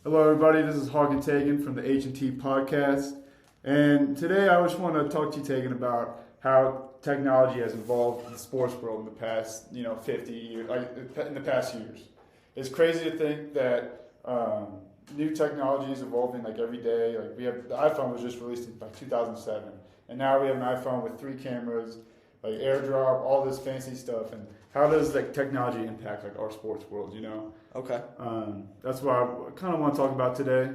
Hello, everybody. This is Hagen Tagan from the H&T podcast. And today I just want to talk to you, Tagan, about how technology has evolved in the sports world in the past, 50 years, in the past years. It's crazy to think that new technology is evolving like every day. Like we have the iPhone was just released in like 2007, and now we have an iPhone with 3 cameras, like AirDrop, all this fancy stuff. And how does like technology impact like our sports world? Okay. That's what I kind of want to talk about today.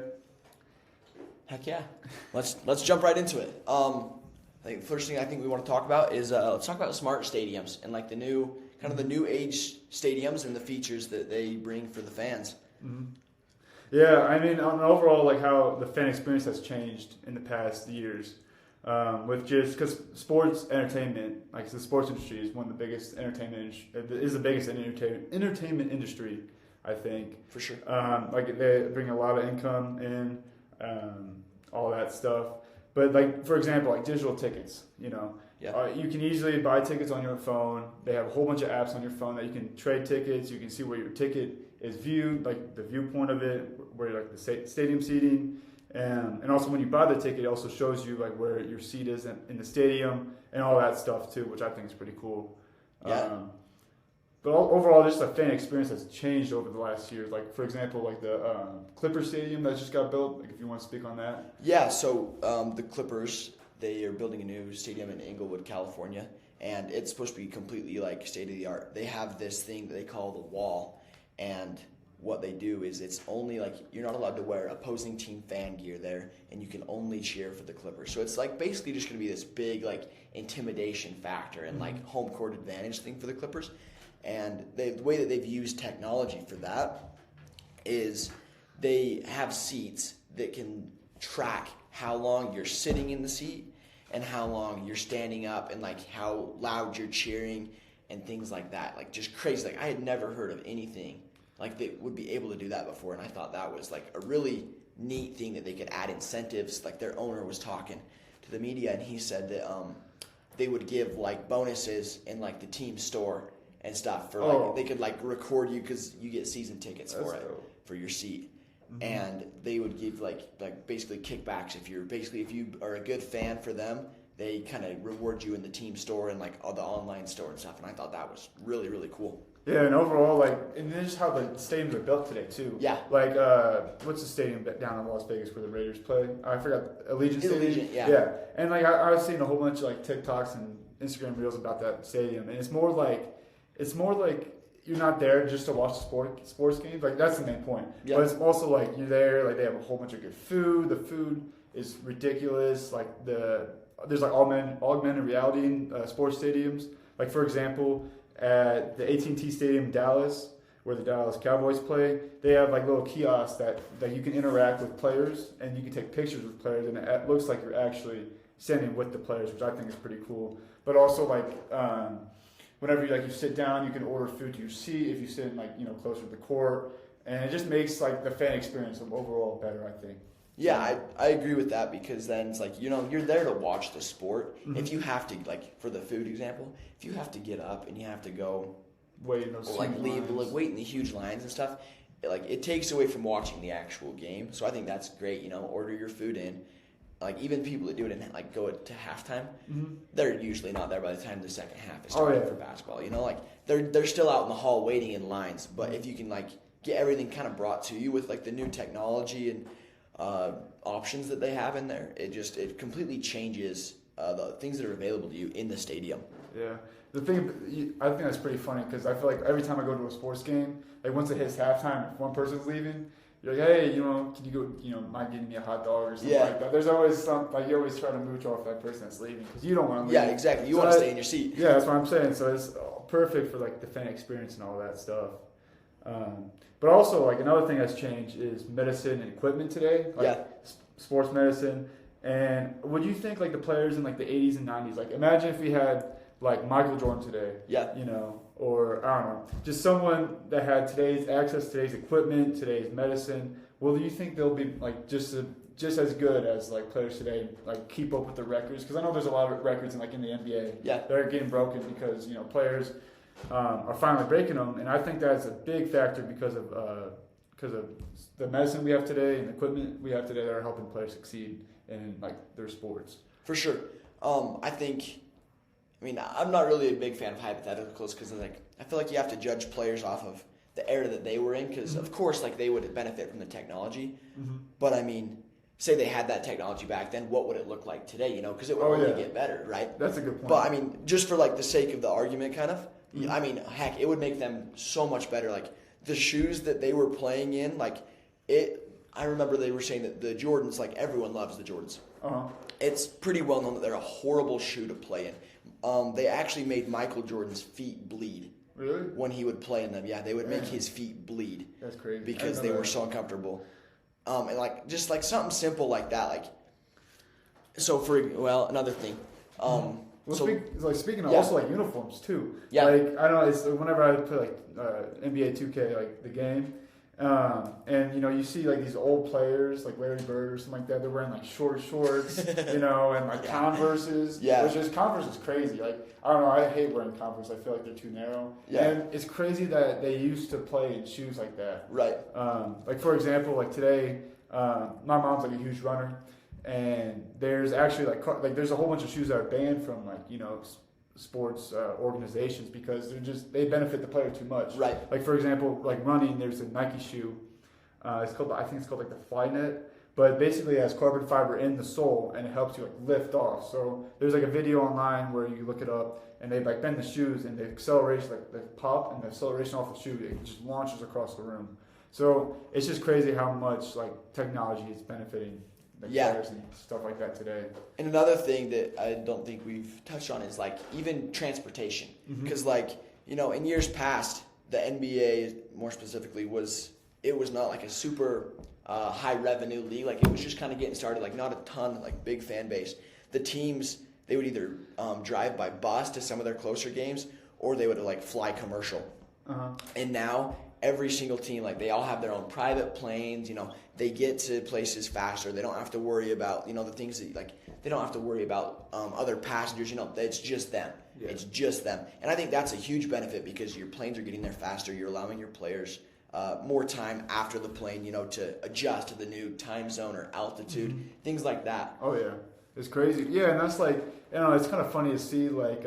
Heck yeah. Let's jump right into it. I think the first thing I think we want to talk about is let's talk about smart stadiums and like the new age stadiums and the features that they bring for the fans. Mm-hmm. Yeah, I mean, on overall, like how the fan experience has changed in the past years, with just because sports entertainment, like the sports industry, is one of the biggest entertainment industry, I think. For sure. Like they bring a lot of income in, all that stuff. But like for example, like digital tickets, Yeah. you can easily buy tickets on your phone. They have a whole bunch of apps on your phone that you can trade tickets. You can see where your ticket is viewed, like the viewpoint of it, where like the stadium seating, and also when you buy the ticket, it also shows you like where your seat is in the stadium and all that stuff too, which I think is pretty cool. Yeah. But overall, just the fan experience has changed over the last years. Like for example, like the Clipper Stadium that just got built. Like if you want to speak on that. Yeah. So the Clippers, they are building a new stadium in Inglewood, California, and it's supposed to be completely like state of the art. They have this thing that they call the wall. And what they do is it's only like you're not allowed to wear opposing team fan gear there, and you can only cheer for the Clippers. So it's like basically just going to be this big like intimidation factor and like home court advantage thing for the Clippers. And the way that they've used technology for that is they have seats that can track how long you're sitting in the seat and how long you're standing up and like how loud you're cheering and things like that. Like just crazy. Like I had never heard of anything like they would be able to do that before, and I thought that was like a really neat thing that they could add incentives. Like their owner was talking to the media, and he said that they would give like bonuses in like the team store and stuff for like they could like record you because you get season tickets for it for your seat, and they would give like basically kickbacks if you are a good fan for them. They kind of reward you in the team store and like all the online store and stuff, and I thought that was really really cool. Yeah, and overall, and then just how the stadiums are built today too. Yeah. Like, what's the stadium down in Las Vegas where the Raiders play? I forgot. Allegiant Stadium. Allegiant, yeah. Yeah, and like I was seeing a whole bunch of like TikToks and Instagram reels about that stadium, and it's more like you're not there just to watch sports games. Like that's the main point. Yeah. But it's also like you're there. Like they have a whole bunch of good food. The food is ridiculous. Like there's like augmented reality in sports stadiums. Like for example, at the AT&T Stadium in Dallas, where the Dallas Cowboys play, they have like little kiosks that you can interact with players and you can take pictures with players, and it looks like you're actually standing with the players, which I think is pretty cool. But also like whenever you sit down, you can order food to your seat if you sit closer to the court, and it just makes like the fan experience overall better, I think. Yeah, I agree with that, because then it's like, you're there to watch the sport. Mm-hmm. If you have to, like for the food example, if you have to get up and you have to go wait in those wait in the huge lines and stuff, it takes away from watching the actual game. So I think that's great. Order your food in. Like even people that do it and go to halftime, mm-hmm. they're usually not there by the time the second half is starting for basketball. They're still out in the hall waiting in lines. But if you can get everything kind of brought to you with the new technology and options that they have in there, it completely changes the things that are available to you in the stadium. Yeah, I think that's pretty funny, because I feel like every time I go to a sports game, once it hits halftime, if one person's leaving, you're like, hey, can you go, mind getting me a hot dog or something like that. There's always something, you always try to mooch off that person that's leaving, because you don't want to leave. Yeah, exactly. You want to stay in your seat. Yeah, that's what I'm saying. So it's perfect for the fan experience and all that stuff. But also, another thing that's changed is medicine and equipment today. Sports medicine. And what do you think, the players in, the 80s and 90s? Imagine if we had, Michael Jordan today. Yeah. Or, I don't know, just someone that had access to today's equipment, today's medicine. Well, do you think they'll be, just as good as, players today, keep up with the records? Because I know there's a lot of records in the NBA. Yeah. That are getting broken because, players are finally breaking them, and I think that's a big factor because of the medicine we have today and the equipment we have today that are helping players succeed in like their sports. For sure. I'm not really a big fan of hypotheticals because like I feel like you have to judge players off of the era that they were in because of course like they would benefit from the technology, but I mean, say they had that technology back then, what would it look like today? You know, because it would only get better, right? That's a good point. But I mean, just for like the sake of the argument, kind of, I mean, heck, it would make them so much better. Like the shoes that they were playing in, like it. I remember they were saying that the Jordans, like everyone loves the Jordans. It's pretty well known that they're a horrible shoe to play in. They actually made Michael Jordan's feet bleed. Really? When he would play in them, yeah, they would make his feet bleed. That's crazy. Because they were so uncomfortable. And like just like something simple like that, like. So another thing. Speaking of also like uniforms too. Yeah. Like I don't know, it's whenever I play like NBA 2K, like the game. And you know, you see like these old players like Larry Bird or something like that. They're wearing like short shorts, you know, and like Converses. Yeah. Which is Converse is crazy. Like I don't know, I hate wearing Converse. I feel like they're too narrow. Yeah. And it's crazy that they used to play in shoes like that. Right. Like for example, like today, my mom's like a huge runner, and there's actually like there's a whole bunch of shoes that are banned from like you know sports organizations because they benefit the player too much. Right. Like for example, like running, there's a Nike shoe. I think it's called like the Flyknit, but basically it has carbon fiber in the sole and it helps you like lift off. So there's like a video online where you look it up and they like bend the shoes and the acceleration, like the pop and the acceleration off the shoe, it just launches across the room. So it's just crazy how much like technology is benefiting players and stuff like that today. And another thing that I don't think we've touched on is like even transportation, because like you know in years past the NBA more specifically was not like a super high revenue league, like it was just kind of getting started, like not a ton like big fan base. The teams they would either drive by bus to some of their closer games or they would like fly commercial. And now every single team, like they all have their own private planes, you know, they get to places faster. They don't have to worry about, you know, the things that like, they don't have to worry about other passengers, you know, it's just them. Yeah. It's just them. And I think that's a huge benefit because your planes are getting there faster. You're allowing your players more time after the plane, you know, to adjust to the new time zone or altitude, things like that. Oh yeah. It's crazy. Yeah. And that's like, you know, it's kind of funny to see like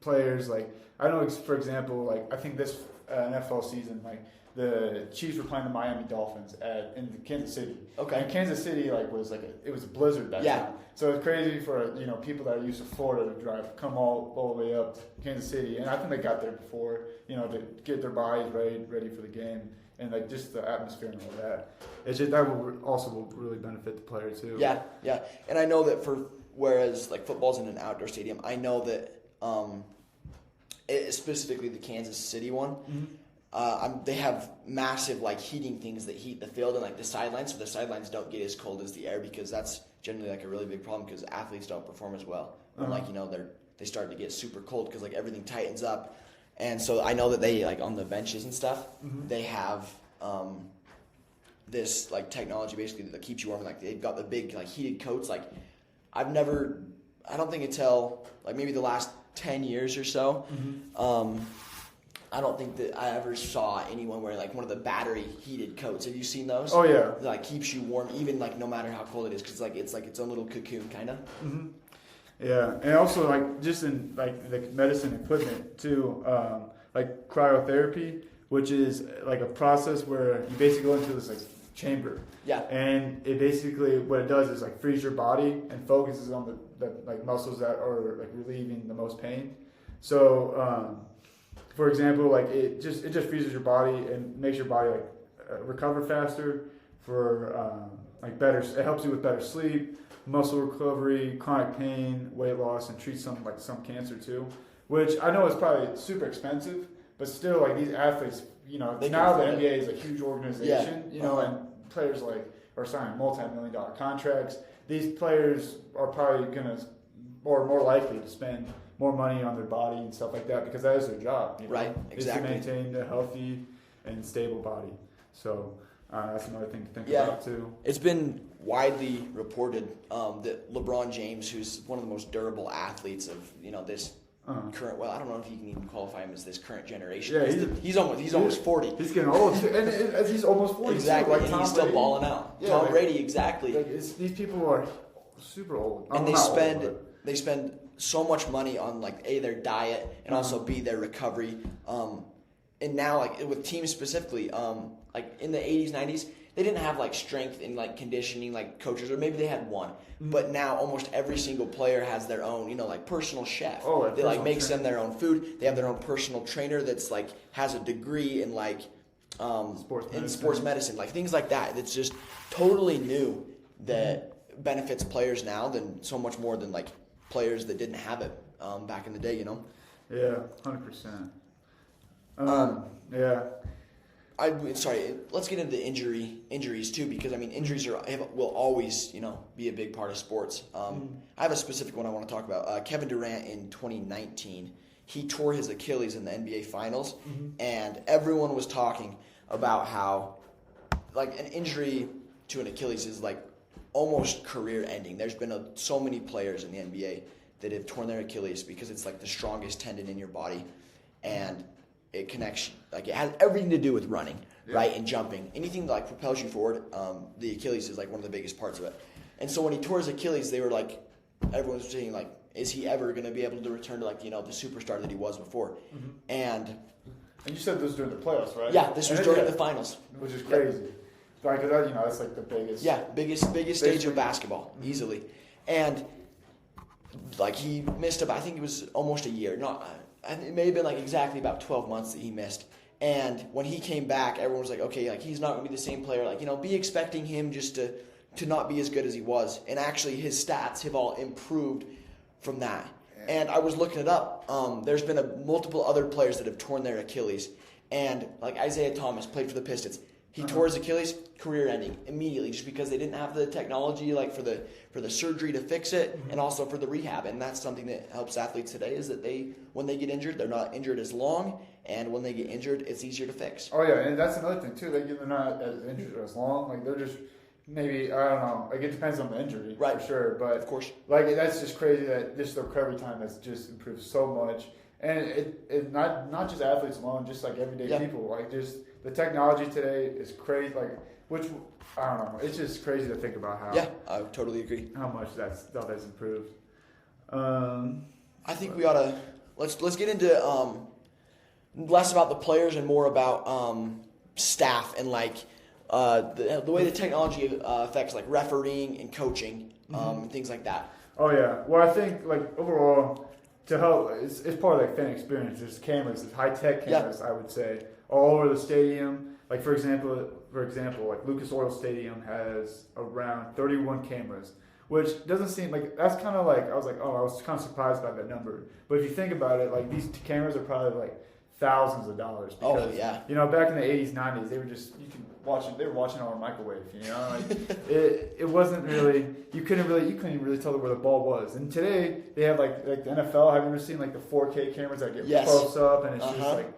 players like, I know for example, like I think this NFL season, like the Chiefs were playing the Miami Dolphins in Kansas City. Okay. And Kansas City like was like it was a blizzard that time. So it's crazy for you know people that are used to Florida to come all the way up to Kansas City, and I think they got there before you know to get their bodies ready for the game and like just the atmosphere and all that. It's just that will really benefit the player too. Yeah, yeah. And I know that whereas like football's in an outdoor stadium, I know that specifically the Kansas City one. They have massive like heating things that heat the field and like the sidelines, so the sidelines don't get as cold as the air because that's generally like a really big problem because athletes don't perform as well. Like you know they start to get super cold because like everything tightens up, and so I know that they like on the benches and stuff they have this like technology basically that keeps you warm. Like they've got the big like heated coats. Like I don't think until like maybe the last 10 years or so. I don't think that I ever saw anyone wearing like one of the battery heated coats. Have you seen those? Oh yeah. That like keeps you warm even like no matter how cold it is because like it's its own little cocoon kind of. Yeah, and also like just in like the medicine equipment too, like cryotherapy, which is like a process where you basically go into this like chamber. Yeah. And it basically what it does is like frees your body and focuses on the like muscles that are like relieving the most pain. So for example, like it just freezes your body and makes your body like recover faster for like better. It helps you with better sleep, muscle recovery, chronic pain, weight loss, and treats some cancer too. Which I know is probably super expensive, but still like these athletes, you know, now the NBA is a huge organization, you know, and players like are signing multi-million-dollar contracts. These players are probably gonna or more likely to spend more money on their body and stuff like that because that is their job, you know? Right? Exactly. Is to maintain a healthy and stable body. So that's another thing to think about too. It's been widely reported that LeBron James, who's one of the most durable athletes of this current. Well, I don't know if you can even qualify him as this current generation. Yeah, he's almost 40. He's getting old, and he's almost 40. Exactly, like and Tom he's still Brady. balling out. Yeah, Tom like, Brady, exactly. Like these people are super old, And they Old, spend so much money on like their diet and also B, their recovery. And now like with teams specifically, like in the 80s, 90s, they didn't have like strength and like conditioning like coaches, or maybe they had one. But now almost every single player has their own, like personal chef. Oh, they like makes them their own food. They have their own personal trainer that's like has a degree in like sports medicine, like things like that. It's just totally new that benefits players now than so much more than like players that didn't have it back in the day. Yeah, 100%. Yeah. Sorry, let's get into injuries too, because I mean injuries will always be a big part of sports. I have a specific one I want to talk about. Kevin Durant in 2019, he tore his Achilles in the NBA Finals, and everyone was talking about how like an injury to an Achilles is like almost career ending. There's been so many players in the NBA that have torn their Achilles because it's like the strongest tendon in your body, and it connects, like it has everything to do with running, right, and jumping. Anything that like propels you forward, the Achilles is like one of the biggest parts of it. And so when he tore his Achilles, they were like, everyone was saying like, is he ever going to be able to return to like the superstar that he was before? And you said this was during the playoffs, right? Yeah, this was during the finals, which is crazy. Like that's like the biggest. Yeah, biggest stage of basketball, easily. And like he missed about, I think it was almost a year. It may have been like exactly about 12 months that he missed. And when he came back, everyone was like, okay, like he's not going to be the same player. Like, be expecting him just to not be as good as he was. And actually his stats have all improved from that. Yeah. And I was looking it up. There's been multiple other players that have torn their Achilles. And like Isaiah Thomas played for the Pistons. He tore his Achilles, career ending immediately, just because they didn't have the technology like for the surgery to fix it, and also for the rehab. And that's something that helps athletes today, is that when they get injured, they're not injured as long, and when they get injured, it's easier to fix. Oh yeah, and that's another thing too. They're not as injured as long. Like they're just maybe, I don't know. Like it depends on the injury, right? For sure. But of course, like that's just crazy that just the recovery time has just improved so much. And it not just athletes alone, just like everyday people. Like just the technology today is crazy. Like which I don't know. It's just crazy to think about how. Yeah, I totally agree. How much that's improved. I think we ought to let's get into less about the players and more about staff and like the way the technology affects like refereeing and coaching and things like that. Oh yeah. Well, I think like overall, to help, it's part of like fan experience. There's cameras, there's high tech cameras. I would say all over the stadium. Like for example, like Lucas Oil Stadium has around 31 cameras, which doesn't seem like, that's kind of like, I was kind of surprised by that number. But if you think about it, like these cameras are probably like thousands of dollars. Because, back in the 80s, 90s, they were just, they were watching on a microwave, like it wasn't really, you couldn't really tell where the ball was. And today they have like the NFL. Have you ever seen like the 4K cameras that get close up, and it's just like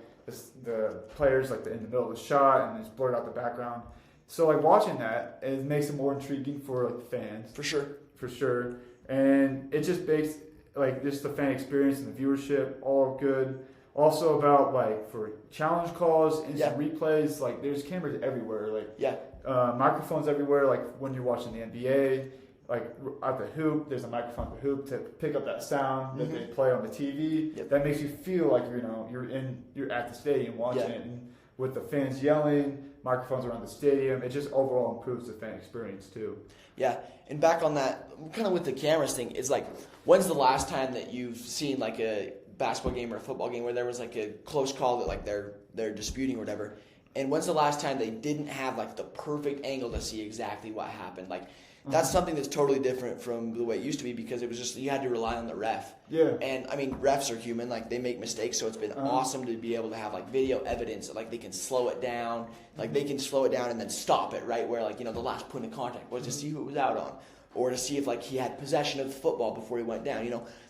the players like in the middle of the shot, and it's blurred out the background. So like watching that, it makes it more intriguing for like the fans. For sure. And it just makes like just the fan experience and the viewership all good. Also about like for challenge calls, instant replays, like there's cameras everywhere, like microphones everywhere. Like when you're watching the NBA, like at the hoop, there's a microphone at the hoop to pick up that sound that they play on the TV. That makes you feel like you're at the stadium watching it, and with the fans yelling, microphones around the stadium, it just overall improves the fan experience too. Yeah, and back on that, kind of with the cameras thing, is like, when's the last time that you've seen like a basketball game or a football game where there was like a close call that like they're disputing or whatever, and when's the last time they didn't have like the perfect angle to see exactly what happened? Like that's something that's totally different from the way it used to be, because it was just you had to rely on the ref. And I mean, refs are human, like they make mistakes, so it's been awesome to be able to have like video evidence, like they can slow it down, like they can slow it down and then stop it right where like the last point of contact was to see who it was out on, or to see if like he had possession of the football before he went down,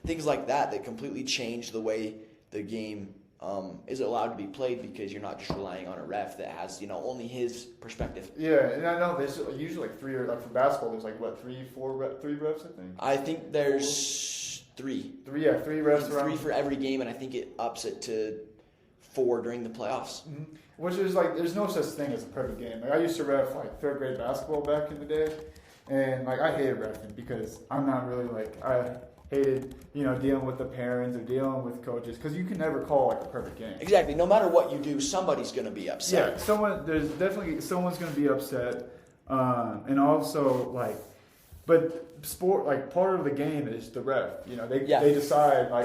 things like that completely change the way the game is allowed to be played, because you're not just relying on a ref that has only his perspective. Yeah, and I know there's usually like three, or like for basketball there's like what three refs I think. I think there's three. Three refs around. 3 for every game, and I think it ups it to 4 during the playoffs. Mm-hmm. Which is like, there's no such thing as a perfect game. Like I used to ref like third grade basketball back in the day, and like I hated refing because I'm not really like, I hated, you know, dealing with the parents or dealing with coaches because you can never call like a perfect game. Exactly. No matter what you do, somebody's going to be upset. Yeah, there's definitely someone's going to be upset, and also like, but sport, like part of the game is the ref. You know, they decide like,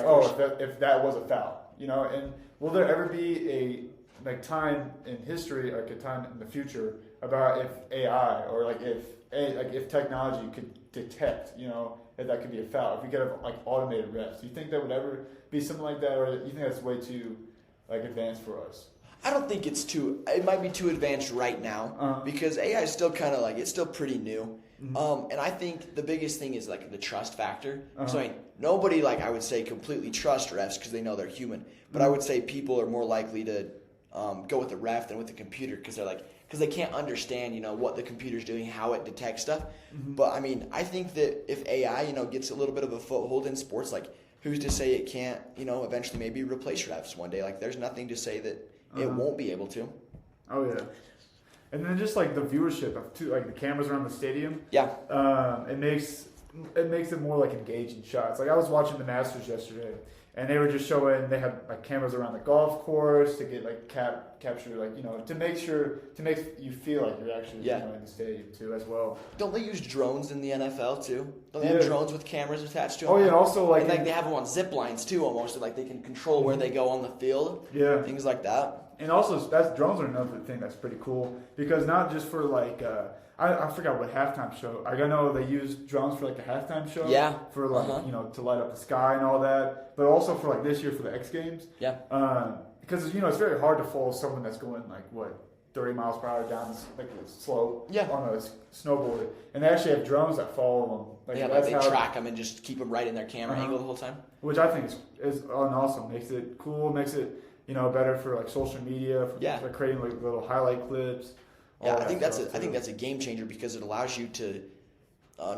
if that was a foul, you know, and will there ever be a like time in history, like a time in the future about if AI or like if technology could detect, you know, if that could be a foul, if we could have like automated refs? Do you think that would ever be something like that, or do you think that's way too like advanced for us? I don't think it might be too advanced right now because AI is still kind of like, it's still pretty new. Mm-hmm. And I think the biggest thing is like the trust factor. So I mean, nobody, like I would say, completely trust refs because they know they're human. But I would say people are more likely to go with the ref than with the computer because they can't understand, you know, what the computer's doing, how it detects stuff. Mm-hmm. But I mean, I think that if AI, you know, gets a little bit of a foothold in sports, like who's to say it can't, you know, eventually maybe replace refs one day? Like there's nothing to say that it won't be able to. Oh yeah. And then just like the viewership of like the cameras around the stadium. Yeah. It makes it more like engaging shots. Like I was watching the Masters yesterday, and they were just showing, they had like cameras around the golf course to get like capture, like, you know, to make you feel like you're actually you know, in the stadium too as well. Don't they use drones in the NFL too? Don't they have drones with cameras attached to them? Oh yeah, and also like, and like they have them on zip lines too, almost, so like they can control where they go on the field. Yeah. Things like that. And also, drones are another thing that's pretty cool because not just for like I forgot what halftime show. I know they use drones for like a halftime show. Yeah. For like you know, to light up the sky and all that, but also for like this year for the X Games. Yeah. Because you know it's very hard to follow someone that's going like 30 miles per hour down like a slope on a snowboard, and they actually have drones that follow them. Like they track them and just keep them right in their camera angle the whole time. Which I think is awesome. Makes it cool. Makes it, you know, better for like social media, for creating like little highlight clips. Yeah, I think that's a game changer because it allows you to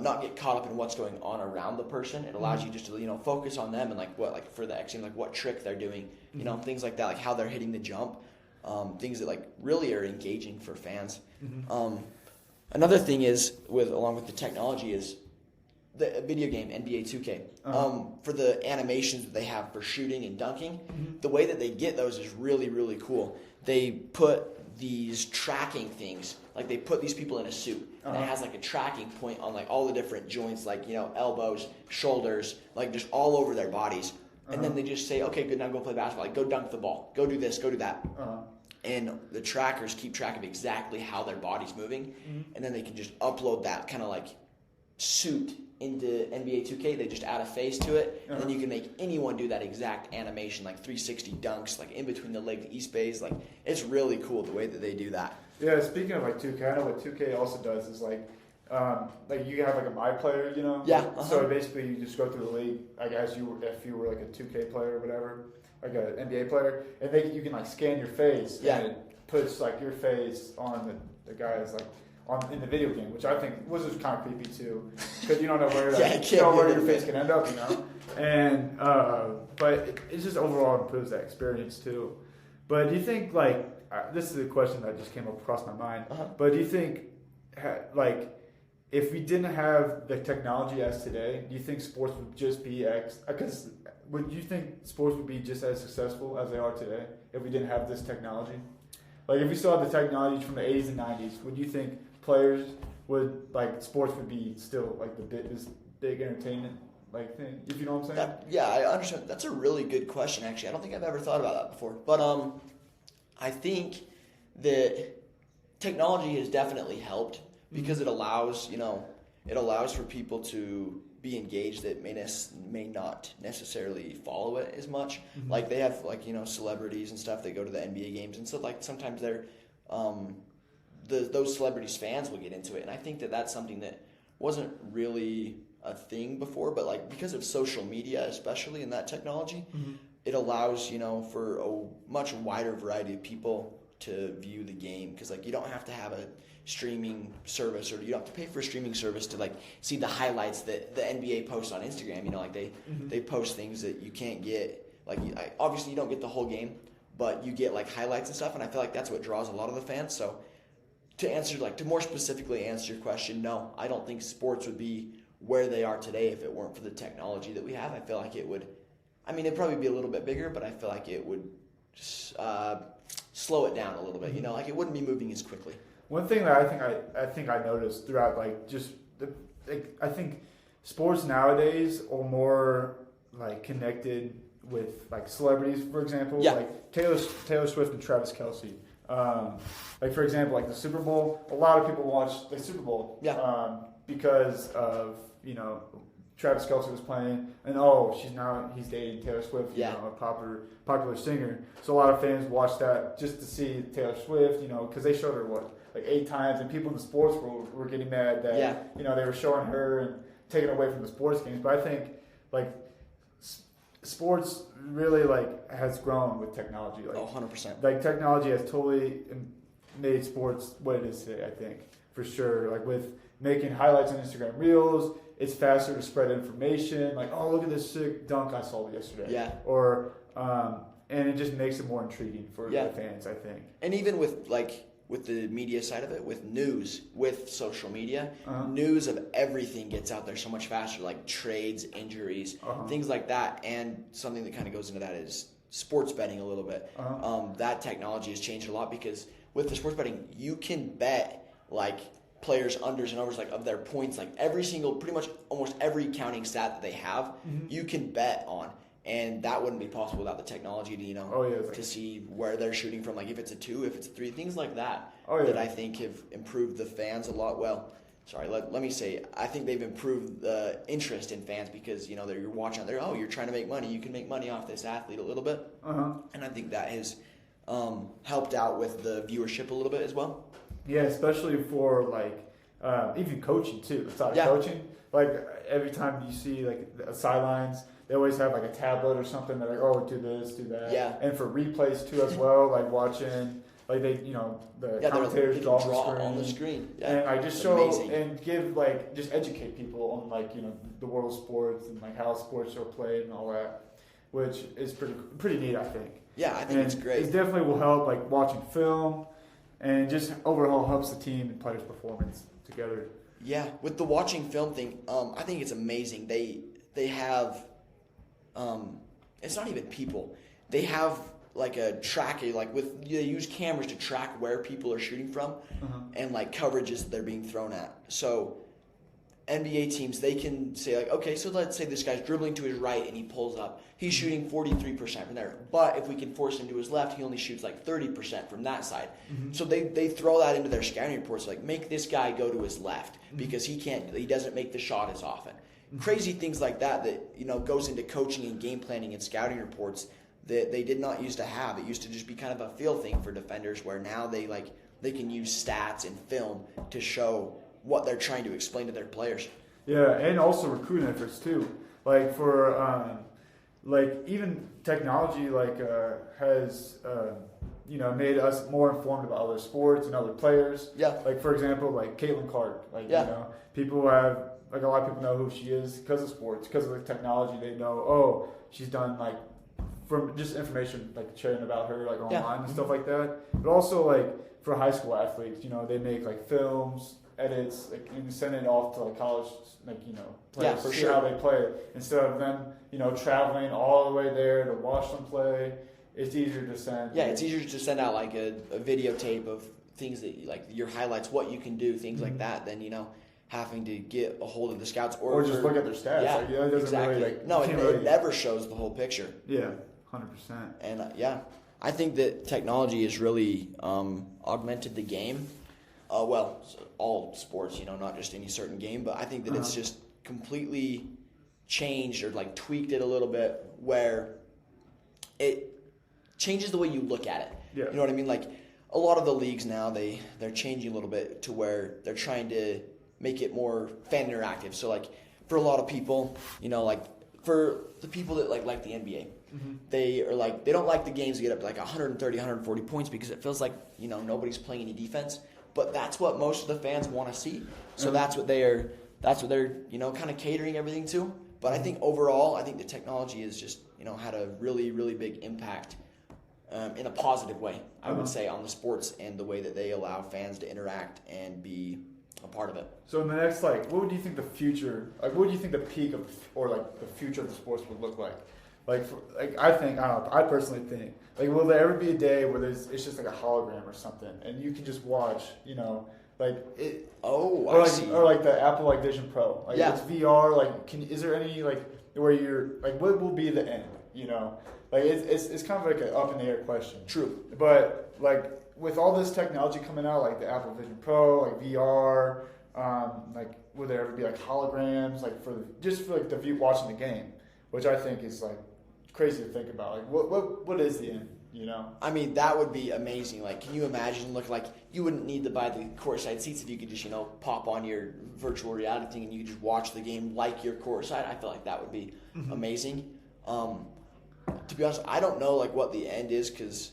not get caught up in what's going on around the person. It allows you just to, you know, focus on them and like for the X Games, like what trick they're doing, you know, things like that, like how they're hitting the jump, things that like really are engaging for fans. Another thing is along with the technology is the video game NBA 2K. For the animations that they have for shooting and dunking, the way that they get those is really, really cool. They put these tracking things, like they put these people in a suit, and it has like a tracking point on like all the different joints, like, you know, elbows, shoulders, like just all over their bodies. And then they just say, okay, good, now go play basketball. Like, go dunk the ball. Go do this, go do that. And the trackers keep track of exactly how their body's moving, and then they can just upload that kind of like suit into NBA 2K. They just add a face to it, and then you can make anyone do that exact animation, like 360 dunks, like in between the leg East Bays. Like, it's really cool the way that they do that. Yeah, speaking of like 2K, I know what 2K also does is like you have like a My Player, you know? Yeah. So basically you just go through the league, like if you were like a 2K player or whatever, like an NBA player, and you can like scan your face, and it puts like your face on the guy's like in the video game, which I think was just kind of creepy too, because you don't know where where your face can end up, you know. And but it just overall improves that experience too. But do you think this is a question that just came up across my mind? But do you think if we didn't have the technology as today, do you think sports would just be would you think sports would be just as successful as they are today if we didn't have this technology? Like if we still had the technology from the 80s and 90s, would you think players would sports would be still like this big entertainment thing, if you know what I'm saying? I understand. That's a really good question, actually. I don't think I've ever thought about that before. But I think that technology has definitely helped because it allows for people to be engaged that may not necessarily follow it as much. Like they have celebrities and stuff that go to the NBA games, and so like sometimes they're those celebrities' fans will get into it, and I think that that's something that wasn't really a thing before, but like because of social media, especially in that technology, it allows for a much wider variety of people to view the game, because like you don't have to have a streaming service, or you don't have to pay for a streaming service to like see the highlights that the NBA posts on Instagram. You know, like they post things that you can't get. Like obviously you don't get the whole game, but you get like highlights and stuff, and I feel like that's what draws a lot of the fans. So to more specifically answer your question, no, I don't think sports would be where they are today if it weren't for the technology that we have. I feel like it would. I mean, it'd probably be a little bit bigger, but I feel like it would slow it down a little bit. You know, like it wouldn't be moving as quickly. One thing that I think I noticed throughout, like, just I think sports nowadays are more like connected with like celebrities, for example, like Taylor Swift and Travis Kelce. Like for example, like the Super Bowl. A lot of people watch the Super Bowl because of Travis Kelce was playing, and he's dating Taylor Swift, a popular singer. So a lot of fans watch that just to see Taylor Swift, because they showed her like 8 times, and people in the sports world were getting mad that they were showing her and taking away from the sports games. But I think like sports really like has grown with technology. Like 100%. Like technology has totally made sports what it is today. I think for sure. Like with making highlights on Instagram Reels. It's faster to spread information. Like, oh, look at this sick dunk I saw yesterday. Yeah. Or, and it just makes it more intriguing for the fans, I think. And even with the media side of it, with news, with social media, news of everything gets out there so much faster, like trades, injuries, things like that. And something that kind of goes into that is sports betting a little bit. That technology has changed a lot, because with the sports betting, you can bet like players' unders and overs, like of their points, like pretty much almost every counting stat that they have, you can bet on, and that wouldn't be possible without the technology to to see where they're shooting from, like if it's a 2, if it's a 3, things like that. That I think have improved the fans a lot. Well, sorry, let me say, I think they've improved the interest in fans, because you're watching out there, you're trying to make money, you can make money off this athlete a little bit, and I think that has helped out with the viewership a little bit as well. Yeah, especially for like even coaching too. It's not coaching. Like every time you see like the sidelines, they always have like a tablet or something. They're like, do this, do that. Yeah. And for replays too as well, like watching, like they, the commentators draw on the screen. Yeah. And I just show and give like just educate people on like the world of sports and like how sports are played and all that, which is pretty neat, I think. Yeah, I think it's great. It definitely will help like watching film. And just overall helps the team and players' performance together. Yeah, with the watching film thing, I think it's amazing. They have, it's not even people. They have like a tracker, they use cameras to track where people are shooting from, and like coverages that they're being thrown at. So NBA teams, they can say like, okay, so let's say this guy's dribbling to his right and he pulls up. He's shooting 43% from there. But if we can force him to his left, he only shoots like 30% from that side. So they throw that into their scouting reports, like make this guy go to his left because he doesn't make the shot as often. Crazy things like that goes into coaching and game planning and scouting reports that they did not used to have. It used to just be kind of a feel thing for defenders, where now they can use stats and film to show what they're trying to explain to their players. Yeah, and also recruiting efforts too. Like for even technology has made us more informed about other sports and other players. Yeah. Like for example, like Caitlin Clark. People have a lot of people know who she is because of sports, because of the technology. They know she's done from just information sharing about her online and stuff like that. But also for high school athletes, they make films, edits, and send it off to college, players to see how they play. Instead of them, traveling all the way there to watch them play, it's easier to send. Yeah, it's easier to send out a videotape of things that your highlights, what you can do, things like that, than having to get a hold of the scouts or just look at their stats. Yeah, it doesn't exactly. Really, it never shows the whole picture. Yeah, 100%. And I think that technology has really augmented the game. All sports, not just any certain game, but I think that it's just completely changed or tweaked it a little bit, where it changes the way you look at it. Yeah. You know what I mean? A lot of the leagues now, they're changing a little bit to where they're trying to make it more fan interactive. So for a lot of people, for the people that like the NBA, They are like, they don't like the games to get up to like 130, 140 points because it feels like, nobody's playing any defense. But that's what most of the fans want to see. So that's what they're kind of catering everything to. But I think overall, I think the technology has just, had a really, really big impact in a positive way, I would say, on the sports and the way that they allow fans to interact and be a part of it. So in the next, what would you think the future, what would you think the peak of, or the future of the sports would look like? I personally think, will there ever be a day where it's just like a hologram or something, and you can just watch, it. Oh, or I see. Or the Apple Vision Pro. It's VR. Is there any where you're what will be the end? It's kind of like an up in the air question. True. But with all this technology coming out, like the Apple Vision Pro, VR, will there ever be holograms, for the view watching the game, which I think is crazy to think about. What is the end? I mean, that would be amazing. Can you imagine you wouldn't need to buy the courtside seats if you could just, pop on your virtual reality thing and you could just watch the game like you're courtside. I feel like that would be amazing. To be honest, I don't know what the end is, because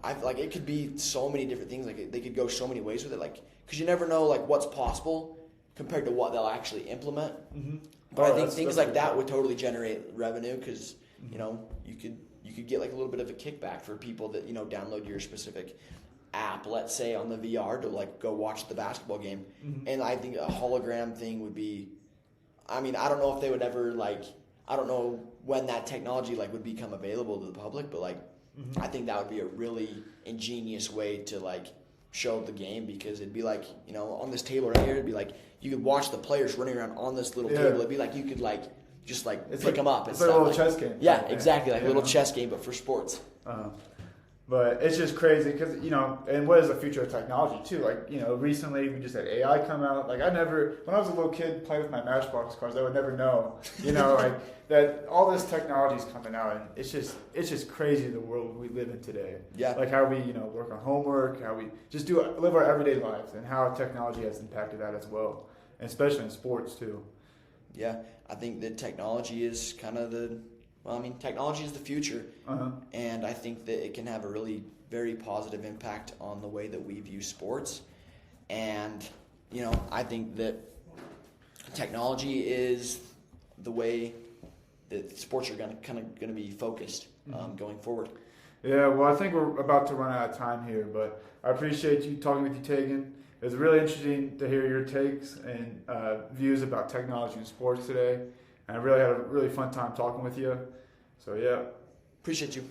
I feel it could be so many different things. They could go so many ways with it. Because you never know what's possible compared to what they'll actually implement. But I think things like that would totally generate revenue, because you could get a little bit of a kickback for people that download your specific app, let's say on the VR, to go watch the basketball game. And I think a hologram thing would be, I mean, I don't know if they would ever I don't know when that technology would become available to the public, but I think that would be a really ingenious way to show the game, because it'd be on this table right here, it'd be you could watch the players running around on this little table. It'd be you could just pick them up and it's stuff. It's a little chess game. Yeah, exactly, a little chess game, but for sports. But it's just crazy because, and what is the future of technology too? Recently we just had AI come out. When I was a little kid playing with my Matchbox cars, I would never know, that all this technology is coming out, and it's just crazy the world we live in today. Yeah. How we, work on homework, how we just live our everyday lives, and how technology has impacted that as well, and especially in sports too. Yeah, I think that technology is technology is the future, and I think that it can have a really very positive impact on the way that we view sports. And I think that technology is the way that sports are going to be focused going forward. Yeah, well, I think we're about to run out of time here, but I appreciate you talking with you, Tegan. It was really interesting to hear your takes and views about technology and sports today. And I really had a really fun time talking with you. So, yeah. Appreciate you.